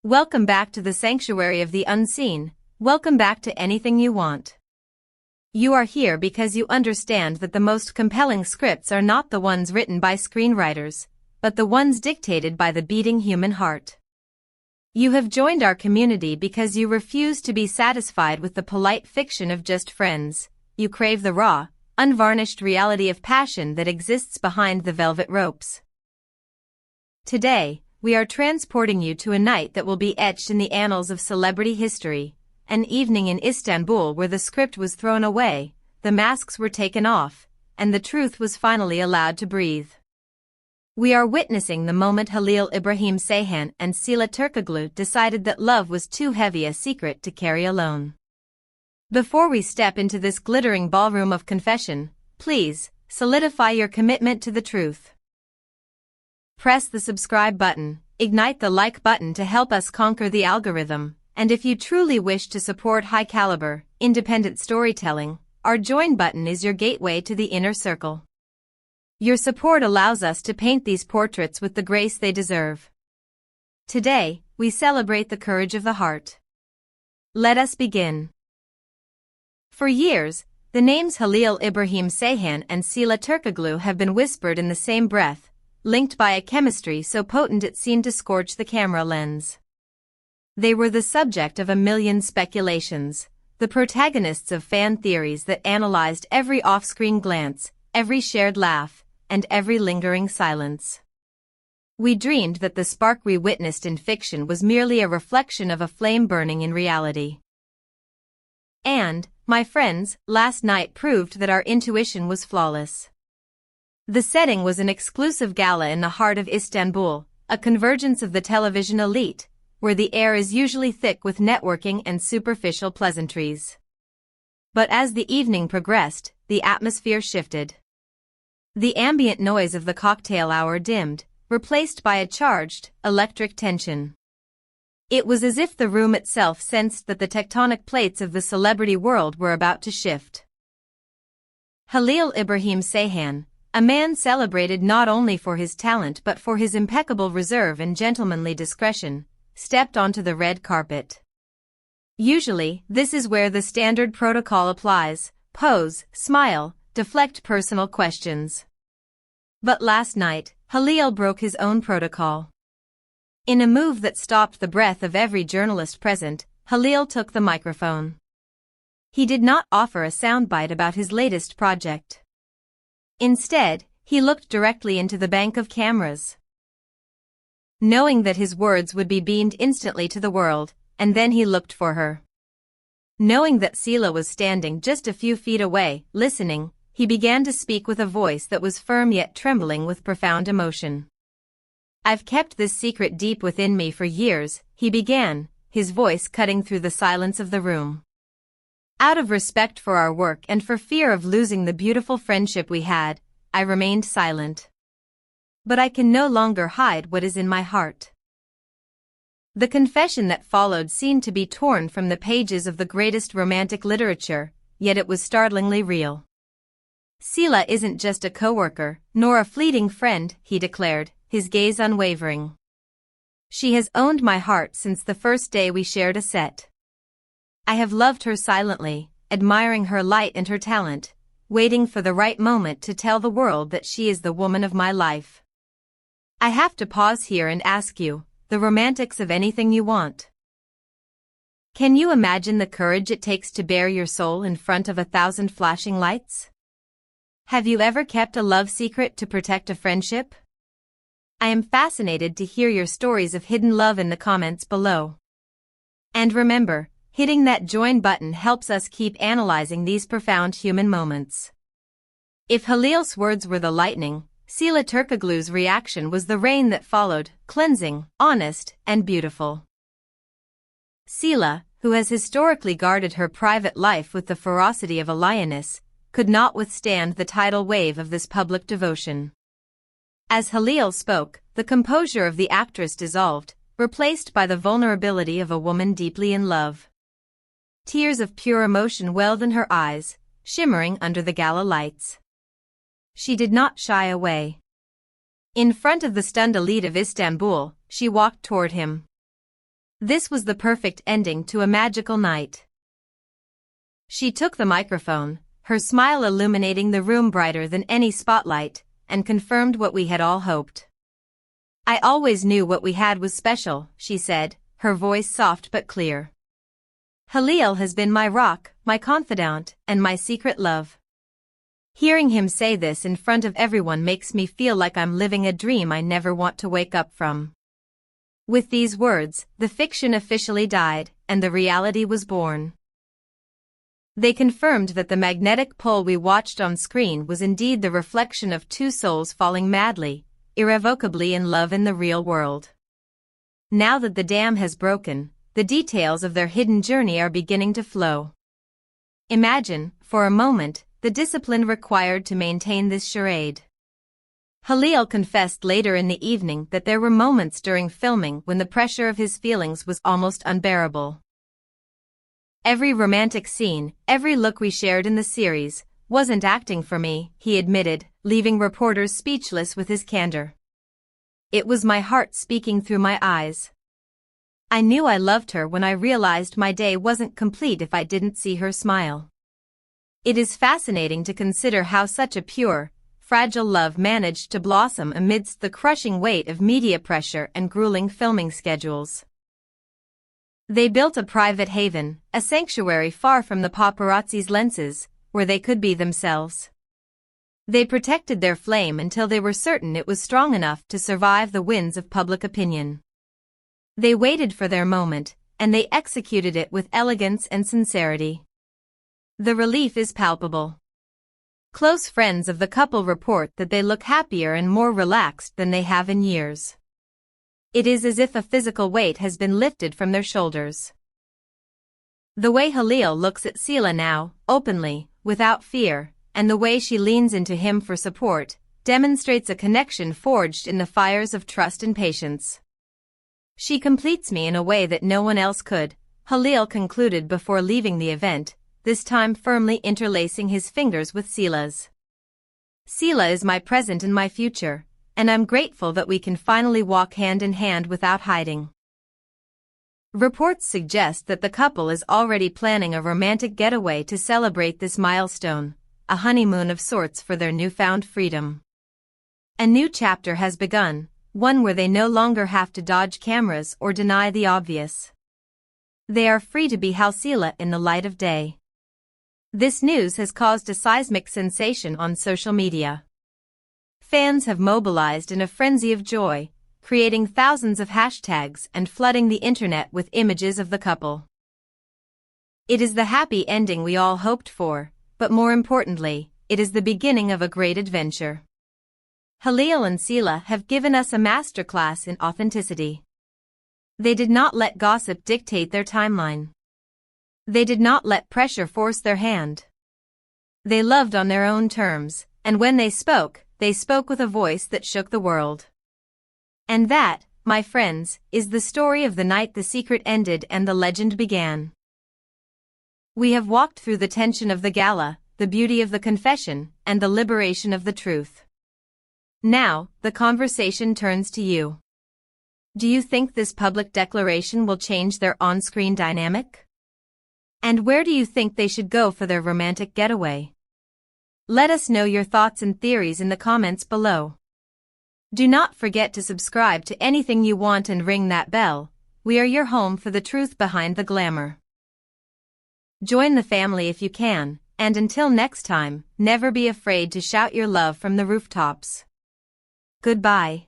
Welcome back to the sanctuary of the unseen. Welcome back to anything you want. You are here because you understand that the most compelling scripts are not the ones written by screenwriters, but the ones dictated by the beating human heart. You have joined our community because you refuse to be satisfied with the polite fiction of just friends. You crave the raw, unvarnished reality of passion that exists behind the velvet ropes. Today, we are transporting you to a night that will be etched in the annals of celebrity history, an evening in Istanbul where the script was thrown away, the masks were taken off, and the truth was finally allowed to breathe. We are witnessing the moment Halil İbrahim Ceyhan and Sıla Türkoğlu decided that love was too heavy a secret to carry alone. Before we step into this glittering ballroom of confession, please, solidify your commitment to the truth. Press the subscribe button, ignite the like button to help us conquer the algorithm, and if you truly wish to support high-caliber, independent storytelling, our join button is your gateway to the inner circle. Your support allows us to paint these portraits with the grace they deserve. Today, we celebrate the courage of the heart. Let us begin. For years, the names Halil İbrahim Ceyhan and Sıla Türkoğlu have been whispered in the same breath, linked by a chemistry so potent it seemed to scorch the camera lens. They were the subject of a million speculations, the protagonists of fan theories that analyzed every off-screen glance, every shared laugh, and every lingering silence. We dreamed that the spark we witnessed in fiction was merely a reflection of a flame burning in reality. And, my friends, last night proved that our intuition was flawless. The setting was an exclusive gala in the heart of Istanbul, a convergence of the television elite, where the air is usually thick with networking and superficial pleasantries. But as the evening progressed, the atmosphere shifted. The ambient noise of the cocktail hour dimmed, replaced by a charged, electric tension. It was as if the room itself sensed that the tectonic plates of the celebrity world were about to shift. Halil İbrahim Ceyhan, a man celebrated not only for his talent but for his impeccable reserve and gentlemanly discretion, stepped onto the red carpet. Usually, this is where the standard protocol applies: pose, smile, deflect personal questions. But last night, Halil broke his own protocol. In a move that stopped the breath of every journalist present, Halil took the microphone. He did not offer a soundbite about his latest project. Instead, he looked directly into the bank of cameras. Knowing that his words would be beamed instantly to the world, and then he looked for her. Knowing that Sila was standing just a few feet away, listening, he began to speak with a voice that was firm yet trembling with profound emotion. "I've kept this secret deep within me for years," he began, his voice cutting through the silence of the room. "Out of respect for our work and for fear of losing the beautiful friendship we had, I remained silent. But I can no longer hide what is in my heart." The confession that followed seemed to be torn from the pages of the greatest romantic literature, yet it was startlingly real. "Sila isn't just a coworker, nor a fleeting friend," he declared, his gaze unwavering. "She has owned my heart since the first day we shared a set. I have loved her silently, admiring her light and her talent, waiting for the right moment to tell the world that she is the woman of my life. I have to pause here and ask you, the romantics of anything you want. Can you imagine the courage it takes to bare your soul in front of 1,000 flashing lights? Have you ever kept a love secret to protect a friendship? I am fascinated to hear your stories of hidden love in the comments below. And remember, hitting that join button helps us keep analyzing these profound human moments. If Halil's words were the lightning, Sıla Türkoğlu's reaction was the rain that followed, cleansing, honest, and beautiful. Sila, who has historically guarded her private life with the ferocity of a lioness, could not withstand the tidal wave of this public devotion. As Halil spoke, the composure of the actress dissolved, replaced by the vulnerability of a woman deeply in love. Tears of pure emotion welled in her eyes, shimmering under the gala lights. She did not shy away. In front of the stunned elite of Istanbul, she walked toward him. This was the perfect ending to a magical night. She took the microphone, her smile illuminating the room brighter than any spotlight, and confirmed what we had all hoped. "I always knew what we had was special," she said, her voice soft but clear. "Halil has been my rock, my confidant, and my secret love." Hearing him say this in front of everyone makes me feel like I'm living a dream I never want to wake up from. With these words, the fiction officially died, and the reality was born. They confirmed that the magnetic pull we watched on screen was indeed the reflection of two souls falling madly, irrevocably in love in the real world. Now that the dam has broken, the details of their hidden journey are beginning to flow. Imagine, for a moment, the discipline required to maintain this charade. Halil confessed later in the evening that there were moments during filming when the pressure of his feelings was almost unbearable. "Every romantic scene, every look we shared in the series, wasn't acting for me," he admitted, leaving reporters speechless with his candor. "It was my heart speaking through my eyes. I knew I loved her when I realized my day wasn't complete if I didn't see her smile." It is fascinating to consider how such a pure, fragile love managed to blossom amidst the crushing weight of media pressure and grueling filming schedules. They built a private haven, a sanctuary far from the paparazzi's lenses, where they could be themselves. They protected their flame until they were certain it was strong enough to survive the winds of public opinion. They waited for their moment, and they executed it with elegance and sincerity. The relief is palpable. Close friends of the couple report that they look happier and more relaxed than they have in years. It is as if a physical weight has been lifted from their shoulders. The way Halil looks at Sila now, openly, without fear, and the way she leans into him for support, demonstrates a connection forged in the fires of trust and patience. "She completes me in a way that no one else could," Halil concluded before leaving the event, this time firmly interlacing his fingers with Sila's. "Sila is my present and my future, and I'm grateful that we can finally walk hand in hand without hiding." Reports suggest that the couple is already planning a romantic getaway to celebrate this milestone, a honeymoon of sorts for their newfound freedom. A new chapter has begun, one where they no longer have to dodge cameras or deny the obvious. They are free to be Sila in the light of day. This news has caused a seismic sensation on social media. Fans have mobilized in a frenzy of joy, creating thousands of hashtags and flooding the internet with images of the couple. It is the happy ending we all hoped for, but more importantly, it is the beginning of a great adventure. Halil and Sila have given us a masterclass in authenticity. They did not let gossip dictate their timeline. They did not let pressure force their hand. They loved on their own terms, and when they spoke with a voice that shook the world. And that, my friends, is the story of the night the secret ended and the legend began. We have walked through the tension of the gala, the beauty of the confession, and the liberation of the truth. Now, the conversation turns to you. Do you think this public declaration will change their on-screen dynamic? And where do you think they should go for their romantic getaway? Let us know your thoughts and theories in the comments below. Do not forget to subscribe to Anything You Want and ring that bell. We are your home for the truth behind the glamour. Join the family if you can, and until next time, never be afraid to shout your love from the rooftops. Goodbye.